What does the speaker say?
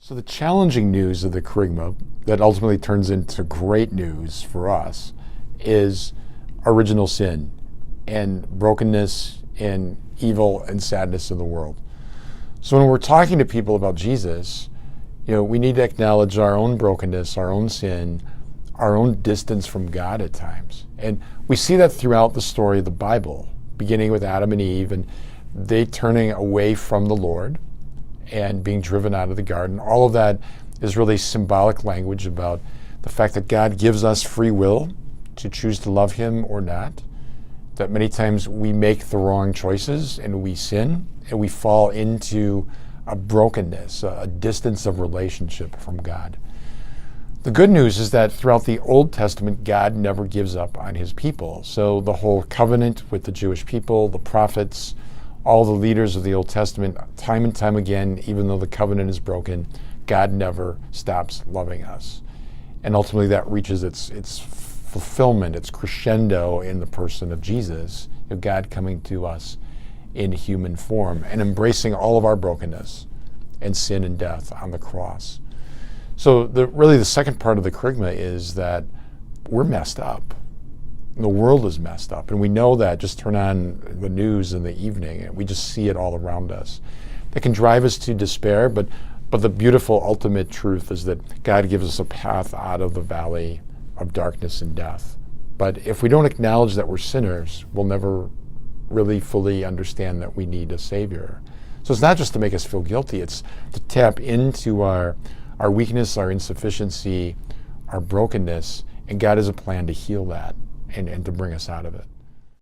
So the challenging news of the kerygma that ultimately turns into great news for us is original sin and brokenness and evil and sadness in the world. So when we're talking to people about Jesus, we need to acknowledge our own brokenness, our own sin, our own distance from God at times. And we see that throughout the story of the Bible, beginning with Adam and Eve and they turning away from the Lord and being driven out of the garden. All of that is really symbolic language about the fact that God gives us free will to choose to love Him or not, that many times we make the wrong choices and we sin and we fall into a brokenness, a distance of relationship from God. The good news is that throughout the Old Testament, God never gives up on His people. So the whole covenant with the Jewish people, the prophets, all the leaders of the Old Testament, time and time again, even though the covenant is broken, God never stops loving us. And ultimately that reaches its fulfillment, its crescendo in the person of Jesus, God coming to us in human form and embracing all of our brokenness and sin and death on the cross. So really the second part of the kerygma is that we're messed up. The world is messed up, and we know that. Just turn on the news in the evening, and we just see it all around us. That can drive us to despair, but the beautiful ultimate truth is that God gives us a path out of the valley of darkness and death. But if we don't acknowledge that we're sinners, we'll never really fully understand that we need a Savior. So it's not just to make us feel guilty, it's to tap into our weakness, our insufficiency, our brokenness, and God has a plan to heal that and to bring us out of it.